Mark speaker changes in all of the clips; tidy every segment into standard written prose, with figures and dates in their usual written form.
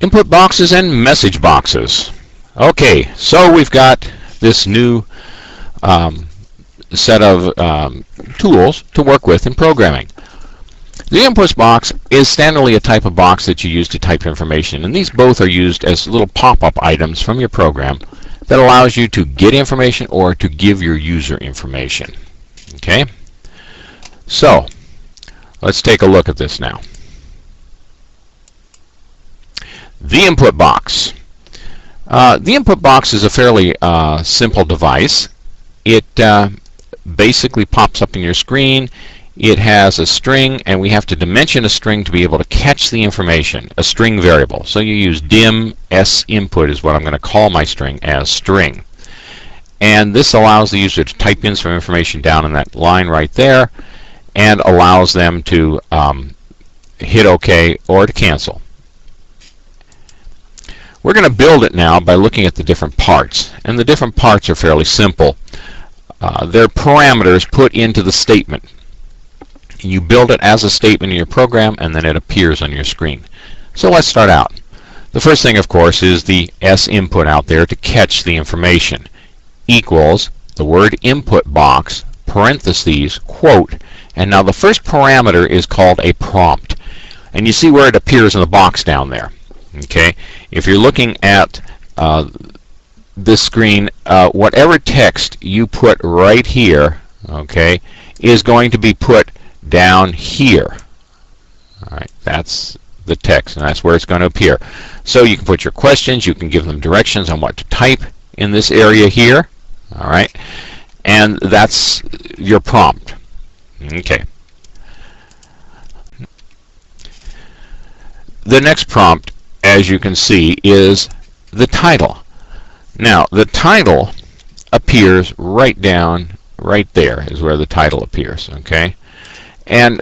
Speaker 1: Input boxes and message boxes. Okay, so we've got this new set of tools to work with in programming. The inputs box is standardly a type of box that you use to type information, and these both are used as little pop-up items from your program that allows you to get information or to give your user information. Okay, so let's take a look at this now. The input box. The input box is a fairly simple device. It basically pops up in your screen. It has a string, and we have to dimension a string to be able to catch the information, a string variable. So you use dim s input is what I'm going to call my string as string. And this allows the user to type in some information down in that line right there and allows them to hit OK or to cancel. We're going to build it now by looking at the different parts, and the different parts are fairly simple. They're parameters put into the statement. You build it as a statement in your program, and then it appears on your screen. So let's start out. The first thing, of course, is the S input out there to catch the information. Equals the word input box, parentheses, quote, and now the first parameter is called a prompt. And you see where it appears in the box down there. Okay, if you're looking at this screen, whatever text you put right here, okay, is going to be put down here. All right, that's the text, and that's where it's going to appear. So you can put your questions, you can give them directions on what to type in this area here. All right, and that's your prompt. Okay. The next prompt, as you can see, is the title. Now, the title appears right down, right there is where the title appears, okay? And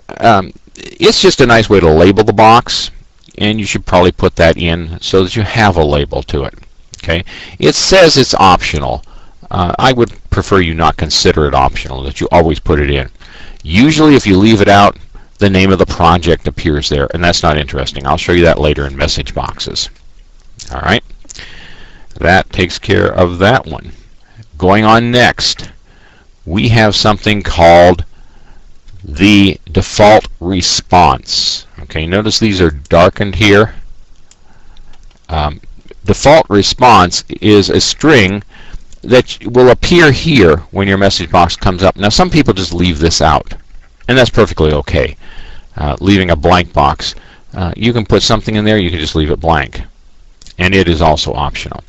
Speaker 1: it's just a nice way to label the box, and you should probably put that in so that you have a label to it, okay? It says it's optional. I would prefer you not consider it optional, that you always put it in. Usually, if you leave it out, the name of the project appears there, and that's not interesting. I'll show you that later in message boxes. All right, that takes care of that one. Going on next, we have something called the default response. Okay, notice these are darkened here. Default response is a string that will appear here when your message box comes up. Now, some people just leave this out, and that's perfectly okay. Leaving a blank box. You can put something in there, you can just leave it blank. And it is also optional.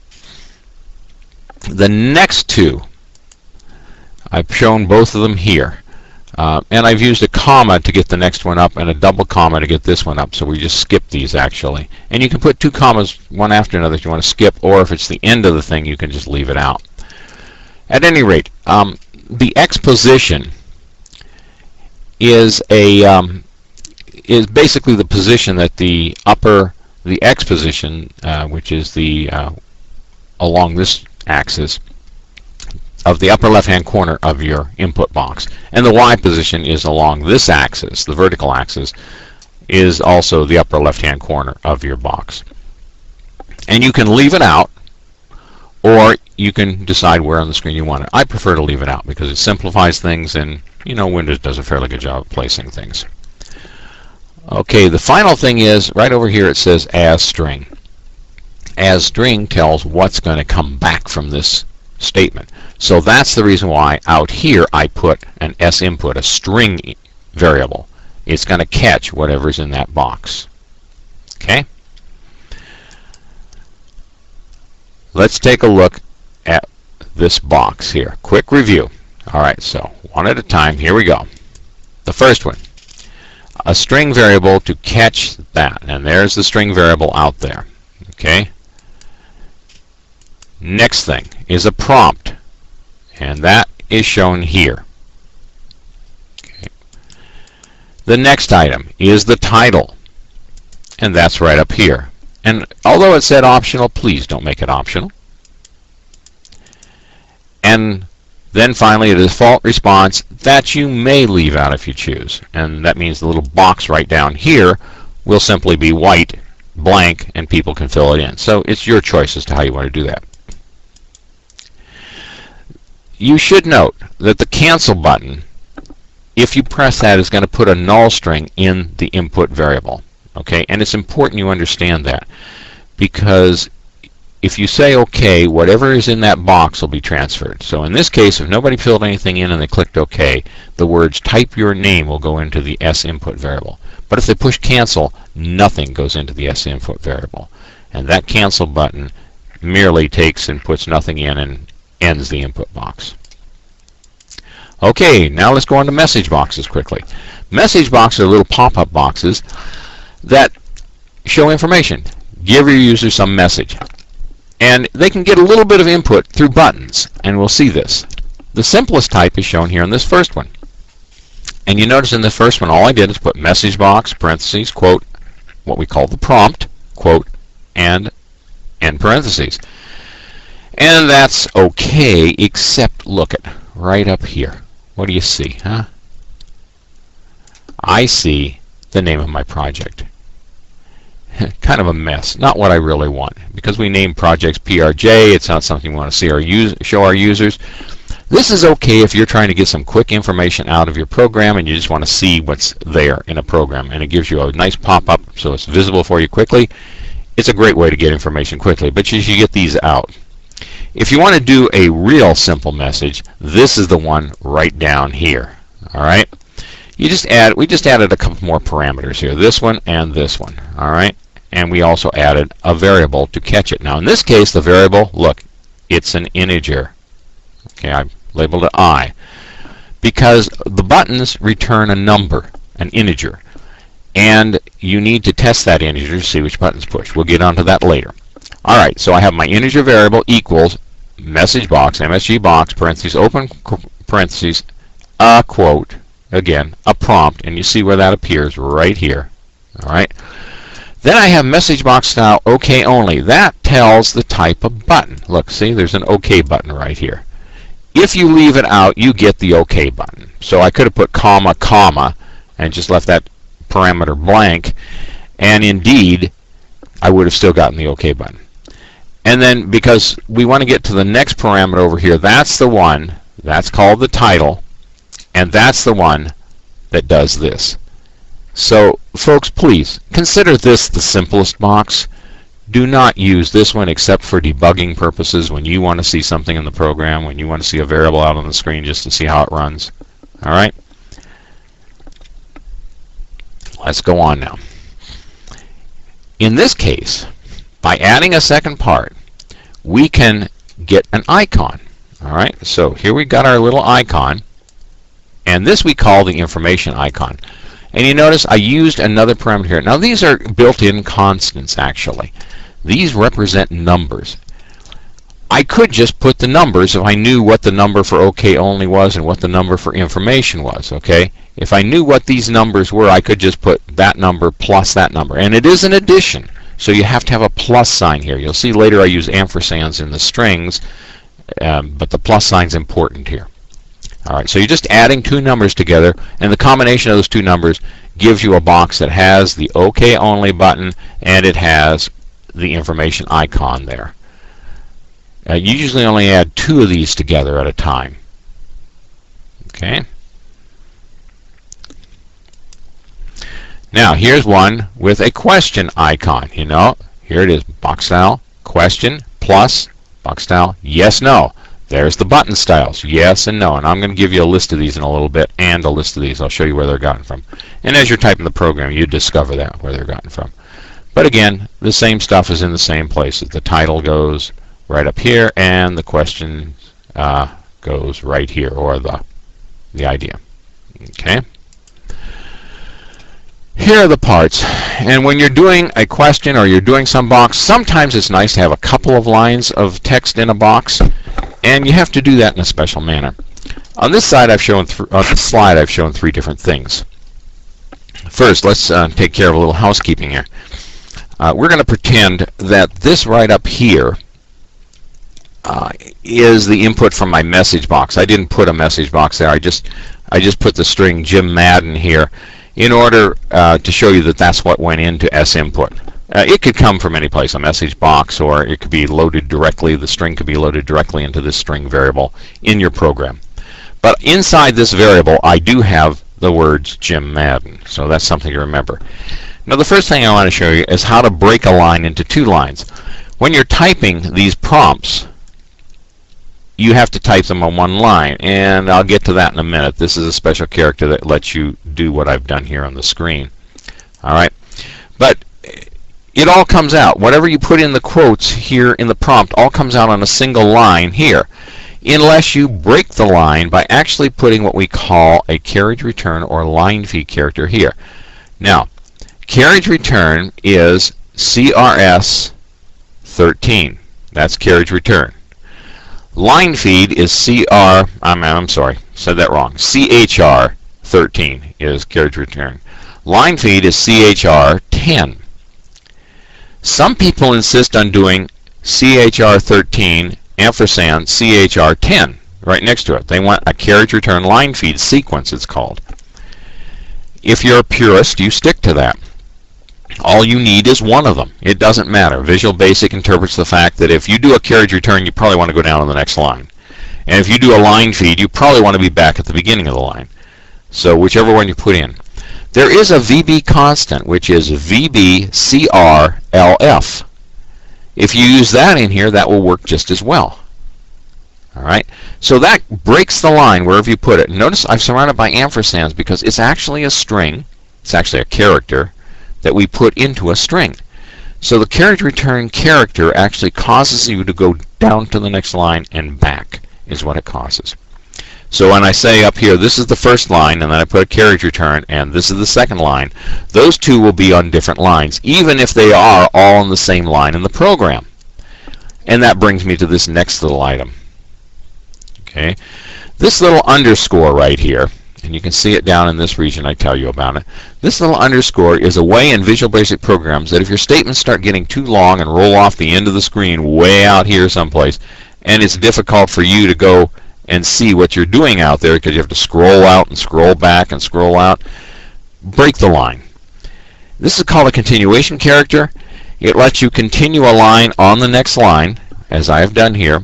Speaker 1: The next two, I've shown both of them here. And I've used a comma to get the next one up and a double comma to get this one up. So we just skip these actually. And you can put two commas one after another if you want to skip, or if it's the end of the thing, you can just leave it out. At any rate, the X position is basically the position that the X position, which is the along this axis of the upper left-hand corner of your input box, and the Y position is along this axis, the vertical axis, is also the upper left-hand corner of your box. And you can leave it out, or you can decide where on the screen you want it. I prefer to leave it out because it simplifies things, and you know Windows does a fairly good job of placing things. Okay, the final thing is right over here it says as string. As string tells what's going to come back from this statement. So that's the reason why out here I put an S input, a string variable. It's going to catch whatever's in that box. Okay? Let's take a look at this box here. Quick review. All right, so one at a time. Here we go. The first one, a string variable to catch that, and there's the string variable out there. Okay. Next thing is a prompt, and that is shown here. Okay. The next item is the title, and that's right up here. And although it said optional, please don't make it optional. And then finally, a default response that you may leave out if you choose. And that means the little box right down here will simply be white blank and people can fill it in. So it's your choice as to how you want to do that. You should note that the cancel button, if you press that, is going to put a null string in the input variable. Okay, and it's important you understand that, because if you say OK, whatever is in that box will be transferred. So in this case, if nobody filled anything in and they clicked OK, the words type your name will go into the S input variable. But if they push cancel, nothing goes into the S input variable. And that cancel button merely takes and puts nothing in and ends the input box. Okay, now let's go on to message boxes quickly. Message boxes are little pop-up boxes that show information. Give your user some message. And they can get a little bit of input through buttons, and we'll see this. The simplest type is shown here in this first one. And you notice in the first one, all I did is put message box, parentheses, quote, what we call the prompt, quote, and end parentheses. And that's okay, except look at right up here. What do you see, huh? I see the name of my project. Kind of a mess. Not what I really want. Because we name projects PRJ, it's not something we want to see show our users. This is okay if you're trying to get some quick information out of your program and you just want to see what's there in a program. And it gives you a nice pop-up so it's visible for you quickly. It's a great way to get information quickly, but you should get these out. If you want to do a real simple message, this is the one right down here. All right? We just added a couple more parameters here, this one and this one. All right? And we also added a variable to catch it. Now in this case, the variable, look, it's an integer. Okay, I labeled it I, because the buttons return a number, an integer, and you need to test that integer to see which buttons push. We'll get onto that later. All right, so I have my integer variable equals message box, MSG box, parentheses, open parentheses, a quote, again, a prompt, and you see where that appears right here. All right. Then I have message box style OK only. That tells the type of button. Look, see, there's an OK button right here. If you leave it out, you get the OK button. So I could have put comma, comma, and just left that parameter blank, and indeed, I would have still gotten the OK button. And then, because we want to get to the next parameter over here, that's the one, that's called the title, and that's the one that does this. So, folks, please, consider this the simplest box. Do not use this one except for debugging purposes when you want to see something in the program, when you want to see a variable out on the screen just to see how it runs. All right? Let's go on now. In this case, by adding a second part, we can get an icon. All right? So here we've got our little icon, and this we call the information icon. And you notice I used another parameter here. Now these are built-in constants, actually. These represent numbers. I could just put the numbers if I knew what the number for OK only was and what the number for information was. Okay? If I knew what these numbers were, I could just put that number plus that number. And it is an addition, so you have to have a plus sign here. You'll see later I use ampersands in the strings, but the plus sign is important here. All right, so you're just adding two numbers together, and the combination of those two numbers gives you a box that has the OK only button and it has the information icon there. You usually only add two of these together at a time. Okay. Now here's one with a question icon. You know, here it is, box style, question, plus, box style, yes, no. There's the button styles, yes and no. And I'm going to give you a list of these in a little bit, and a list of these. I'll show you where they're gotten from. And as you're typing the program, you discover that, where they're gotten from. But again, the same stuff is in the same places. The title goes right up here, and the question goes right here, or the idea. Okay. Here are the parts. And when you're doing a question or you're doing some box, sometimes it's nice to have a couple of lines of text in a box. And you have to do that in a special manner. On this side, I've shown on this slide, I've shown three different things. First, let's take care of a little housekeeping here. We're going to pretend that this right up here is the input from my message box. I didn't put a message box there. I just put the string Jim Madden here in order to show you that that's what went into S input. It could come from any place, a message box, or it could be loaded directly, the string could be loaded directly into this string variable in your program. But inside this variable, I do have the words Jim Madden, so that's something to remember. Now the first thing I want to show you is how to break a line into two lines. When you're typing these prompts, you have to type them on one line, and I'll get to that in a minute. This is a special character that lets you do what I've done here on the screen. Alright, but it all comes out. Whatever you put in the quotes here in the prompt all comes out on a single line here, unless you break the line by actually putting what we call a carriage return or line feed character here. Now, carriage return is CRS 13. That's carriage return. Line feed is I'm sorry, said that wrong. CHR 13 is carriage return. Line feed is CHR 10. Some people insist on doing CHR 13 ampersand CHR 10 right next to it. They want a carriage return line feed sequence, it's called. If you're a purist, you stick to that. All you need is one of them. It doesn't matter. Visual Basic interprets the fact that if you do a carriage return, you probably want to go down on the next line. And if you do a line feed, you probably want to be back at the beginning of the line. So whichever one you put in. There is a VB constant, which is VBCRLF. If you use that in here, that will work just as well. Alright, so that breaks the line wherever you put it. Notice I've surrounded by ampersands because it's actually a string. It's actually a character that we put into a string. So the carriage return character actually causes you to go down to the next line and back is what it causes. So when I say up here, this is the first line, and then I put a carriage return, and this is the second line, those two will be on different lines, even if they are all on the same line in the program. And that brings me to this next little item. Okay, this little underscore right here, and you can see it down in this region, I tell you about it. This little underscore is a way in Visual Basic programs that if your statements start getting too long and roll off the end of the screen way out here someplace, and it's difficult for you to go and see what you're doing out there because you have to scroll out and scroll back and scroll out, break the line. This is called a continuation character. It lets you continue a line on the next line, as I have done here.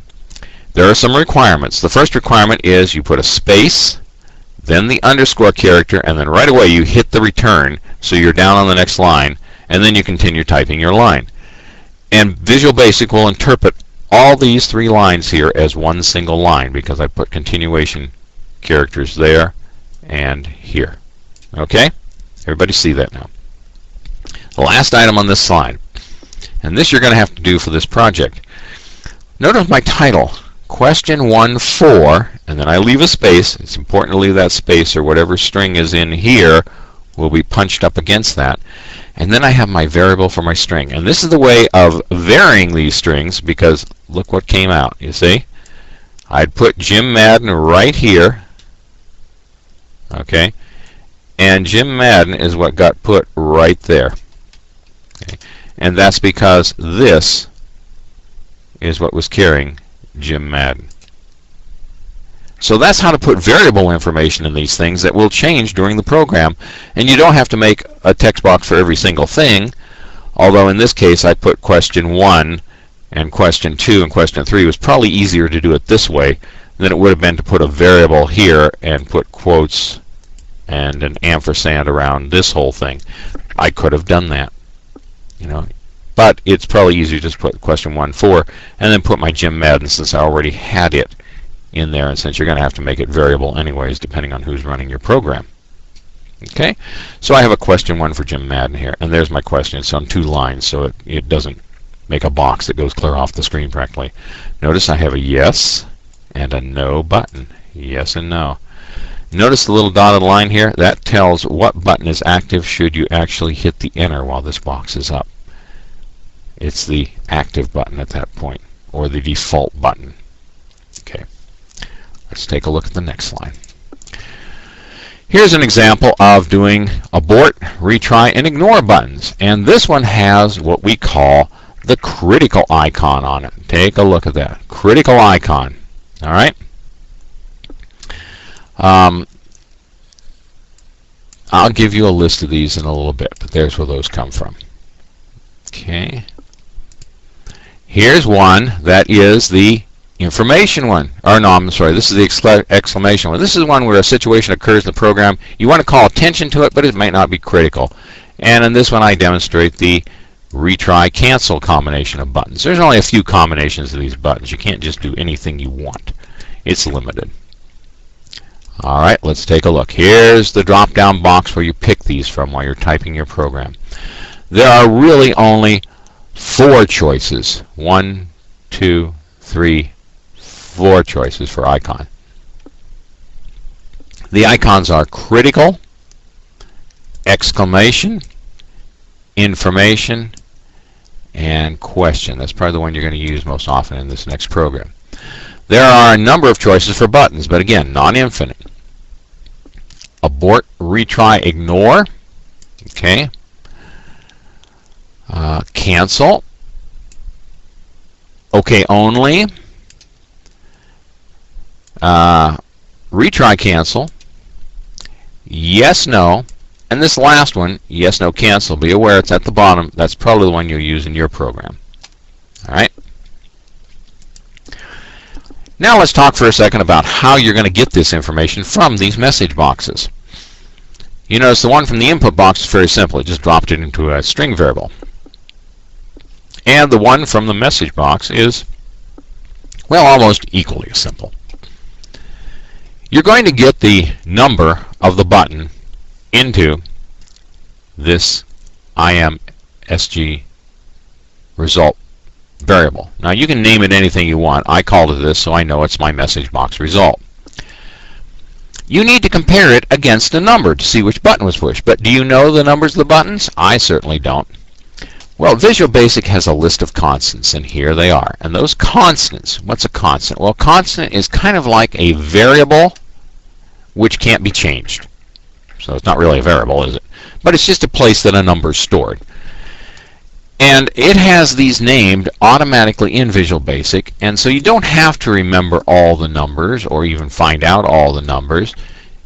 Speaker 1: There are some requirements. The first requirement is you put a space, then the underscore character, and then right away you hit the return so you're down on the next line, and then you continue typing your line. And Visual Basic will interpret all these three lines here as one single line because I put continuation characters there and here. Okay? Everybody see that now. The last item on this slide, and this you're going to have to do for this project. Notice my title, Question 1-4, and then I leave a space. It's important to leave that space or whatever string is in here will be punched up against that. And then I have my variable for my string. And this is the way of varying these strings because look what came out. You see? I'd put Jim Madden right here. Okay? And Jim Madden is what got put right there. Okay? And that's because this is what was carrying Jim Madden. So that's how to put variable information in these things that will change during the program. And you don't have to make a text box for every single thing. Although in this case I put question 1 and question 2 and question 3. It was probably easier to do it this way than it would have been to put a variable here and put quotes and an ampersand around this whole thing. I could have done that, you know. But it's probably easier to just put question 1-4 and then put my Jim Madden since I already had it in there, and since you're going to have to make it variable anyways depending on who's running your program. Okay, so I have a question 1 for Jim Madden here, and there's my question. It's on 2 lines, so it doesn't make a box that goes clear off the screen practically. Notice I have a yes and a no button. Yes and no. Notice the little dotted line here? That tells what button is active should you actually hit the enter while this box is up. It's the active button at that point, or the default button. Okay. Let's take a look at the next slide. Here's an example of doing abort, retry, and ignore buttons. And this one has what we call the critical icon on it. Take a look at that. Critical icon. All right? I'll give you a list of these in a little bit, but there's where those come from. Okay. Here's one that is the information one. Or no, I'm sorry, this is the exclamation one. This is one where a situation occurs in the program. You want to call attention to it, but it might not be critical. And in this one, I demonstrate the retry cancel combination of buttons. There's only a few combinations of these buttons. You can't just do anything you want. It's limited. All right, let's take a look. Here's the drop-down box where you pick these from while you're typing your program. There are really only 4 choices. 1, 2, 3, 4 choices for icon. The icons are critical, exclamation, information, and question. That's probably the one you're going to use most often in this next program. There are a number of choices for buttons, but again, non-infinite. Abort, retry, ignore. Okay. Cancel. OK only. Retry cancel. Yes, no. And this last one, yes, no, cancel. Be aware it's at the bottom. That's probably the one you'll use in your program. All right. Now let's talk for a second about how you're going to get this information from these message boxes. You notice the one from the input box is very simple. It just dropped it into a string variable. And the one from the message box is, well, almost equally as simple. You're going to get the number of the button into this IMSG result variable. Now you can name it anything you want. I called it this so I know it's my message box result. You need to compare it against a number to see which button was pushed. But do you know the numbers of the buttons? I certainly don't. Well, Visual Basic has a list of constants, and here they are. And those constants, what's a constant? Well, a constant is kind of like a variable which can't be changed. So it's not really a variable, is it? But it's just a place that a number is stored. And it has these named automatically in Visual Basic, and so you don't have to remember all the numbers or even find out all the numbers.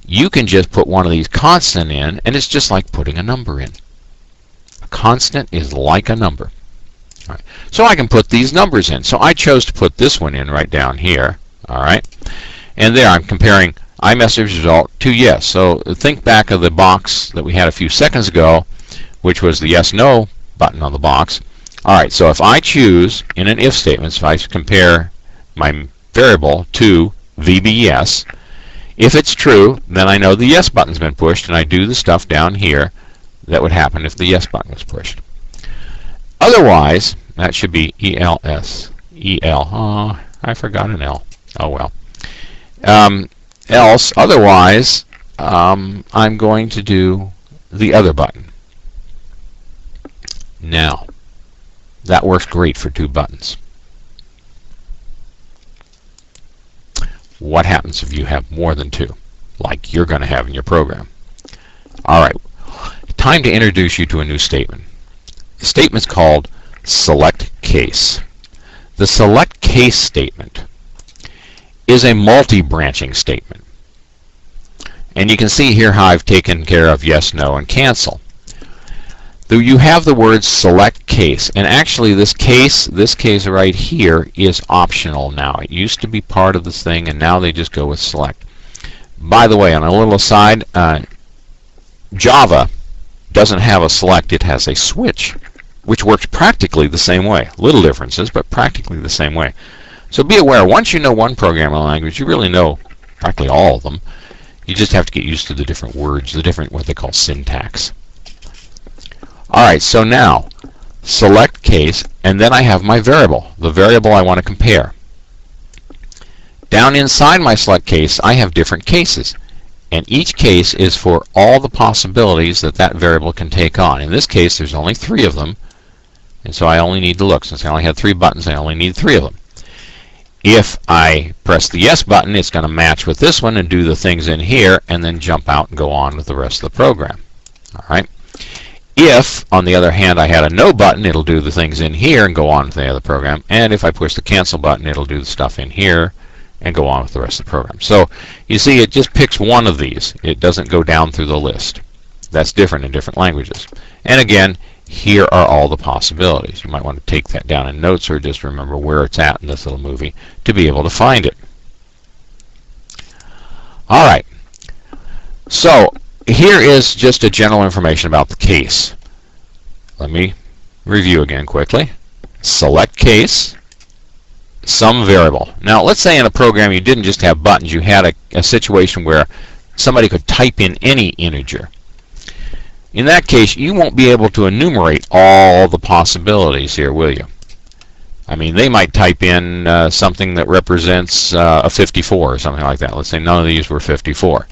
Speaker 1: You can just put one of these constant in, and it's just like putting a number in. A constant is like a number. All right. So I can put these numbers in. So I chose to put this one in right down here. All right. And there I'm comparing iMessage result to yes. So think back of the box that we had a few seconds ago, which was the yes/no button on the box. Alright, so if I choose in an if statement, if I compare my variable to VBYes, if it's true, then I know the yes button's been pushed, and I do the stuff down here that would happen if the yes button was pushed. Otherwise, that should be ELS. EL. Oh, I forgot an L. Oh well. Else, otherwise, I'm going to do the other button. Now, that works great for 2 buttons. What happens if you have more than 2, like you're going to have in your program? All right, time to introduce you to a new statement. The statement's called select case. The select case statement is a multi-branching statement. And you can see here how I've taken care of yes, no, and cancel. You have the word select case, and actually this case right here is optional now. It used to be part of this thing, and now they just go with select. By the way, on a little aside, Java doesn't have a select, it has a switch, which works practically the same way. Little differences, but practically the same way. So be aware, once you know one programming language, you really know practically all of them. You just have to get used to the different words, the different what they call syntax. Alright, so now select case, and then I have my variable, the variable I want to compare. Down inside my select case, I have different cases, and each case is for all the possibilities that that variable can take on. In this case, there's only 3 of them, and so I only need to look. Since I only had 3 buttons, I only need 3 of them. If I press the yes button, it's going to match with this one and do the things in here, and then jump out and go on with the rest of the program. All right. If, on the other hand, I had a no button, it'll do the things in here and go on with the other program. And if I push the cancel button, it'll do the stuff in here and go on with the rest of the program. So you see, it just picks one of these. It doesn't go down through the list. That's different in different languages. And again, here are all the possibilities. You might want to take that down in notes or just remember where it's at in this little movie to be able to find it. All right. So here is just a general information about the case. Let me review again quickly. Select case, some variable. Now let's say in a program you didn't just have buttons, you had a situation where somebody could type in any integer. In that case, you won't be able to enumerate all the possibilities here, will you? I mean, they might type in something that represents a 54 or something like that. Let's say none of these were 54.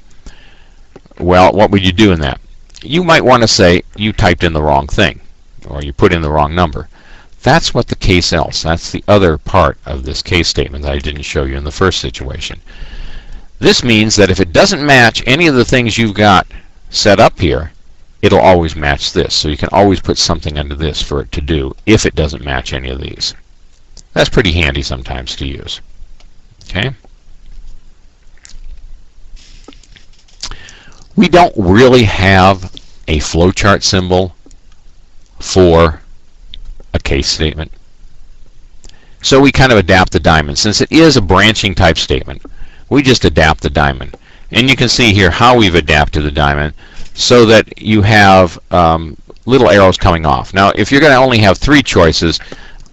Speaker 1: Well, what would you do in that? You might want to say you typed in the wrong thing, or you put in the wrong number. That's what the case else. That's the other part of this case statement that I didn't show you in the first situation. This means that if it doesn't match any of the things you've got set up here, it'll always match this. So you can always put something under this for it to do if it doesn't match any of these. That's pretty handy sometimes to use. Okay? We don't really have a flowchart symbol for a case statement. So we kind of adapt the diamond. Since it is a branching type statement, we just adapt the diamond. And you can see here how we've adapted the diamond so that you have little arrows coming off. Now, if you're going to only have 3 choices,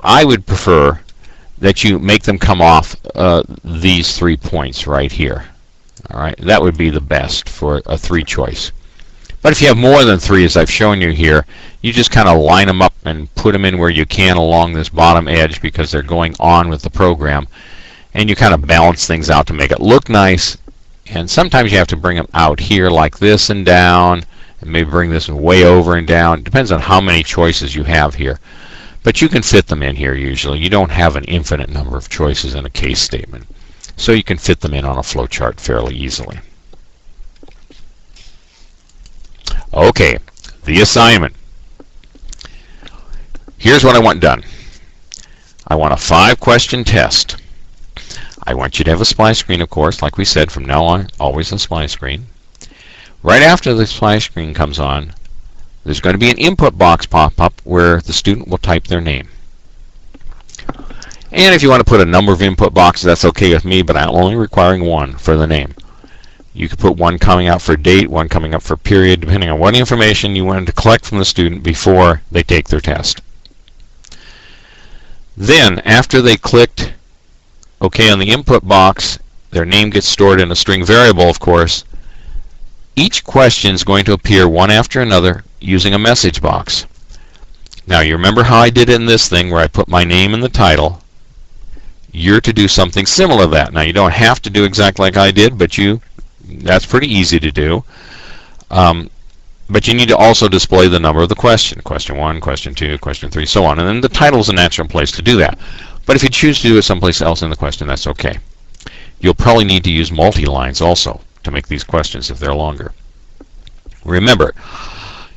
Speaker 1: I would prefer that you make them come off these 3 points right here. All right, that would be the best for a 3 choice. But if you have more than 3, as I've shown you here, you just kind of line them up and put them in where you can along this bottom edge because they're going on with the program. And you kind of balance things out to make it look nice. And sometimes you have to bring them out here like this and down, and maybe bring this way over and down. It depends on how many choices you have here. But you can fit them in here usually. You don't have an infinite number of choices in a case statement. So you can fit them in on a flowchart fairly easily. Okay, the assignment. Here's what I want done. I want a 5-question test. I want you to have a splash screen, of course, like we said, from now on, always a splash screen. Right after the splash screen comes on, there's going to be an input box pop up where the student will type their name. And if you want to put a number of input boxes, that's okay with me, but I'm only requiring 1 for the name. You could put 1 coming out for date, 1 coming up for period, depending on what information you wanted to collect from the student before they take their test. Then, after they clicked OK on the input box, their name gets stored in a string variable, of course. Each question is going to appear one after another using a message box. Now, you remember how I did it in this thing where I put my name in the title. You're to do something similar to that. Now, you don't have to do exactly like I did, but that's pretty easy to do. But you need to also display the number of the question. Question 1, question 2, question 3, so on. And then the title is a natural place to do that. But if you choose to do it someplace else in the question, that's okay. You'll probably need to use multi-lines also to make these questions if they're longer. Remember,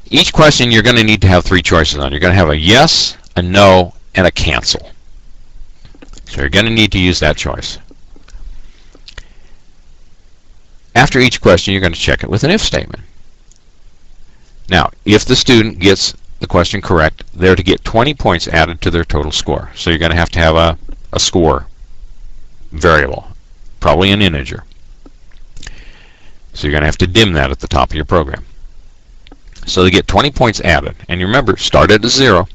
Speaker 1: each question you're going to need to have 3 choices on. You're going to have a yes, a no, and a cancel. So you're going to need to use that choice. After each question, you're going to check it with an if statement. Now, if the student gets the question correct, they're to get 20 points added to their total score. So you're going to have a score variable, probably an integer. So you're going to have to dim that at the top of your program. So they get 20 points added. And you remember, start at a 0.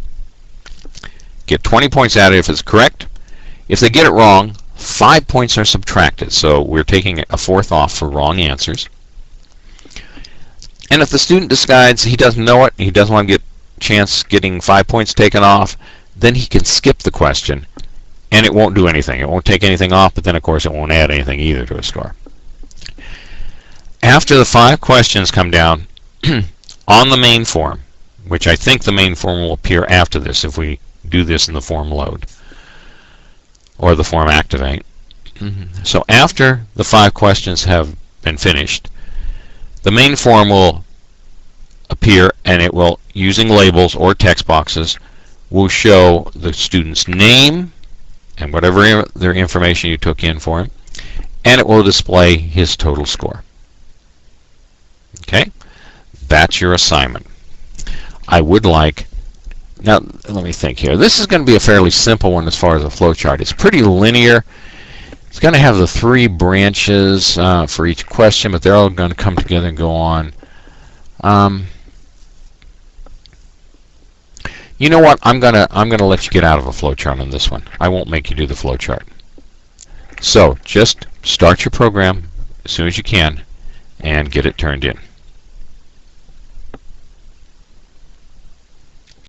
Speaker 1: Get 20 points added if it's correct. If they get it wrong, 5 points are subtracted. So we're taking a 4th off for wrong answers. And if the student decides he doesn't know it, he doesn't want to get chance getting 5 points taken off, then he can skip the question and it won't do anything. It won't take anything off, but then of course it won't add anything either to his score. After the 5 questions come down on the main form, which I think the main form will appear after this if we do this in the form load or the form activate. So after the 5 questions have been finished, the main form will appear, and it will, using labels or text boxes, will show the student's name and whatever their information you took in for him, and it will display his total score. Okay? That's your assignment. I would like Now, let me think here. This is going to be a fairly simple one as far as a flowchart. It's pretty linear. It's going to have the 3 branches for each question, but they're all going to come together and go on. You know what? I'm gonna let you get out of a flowchart on this one. I won't make you do the flowchart. So just start your program as soon as you can and get it turned in.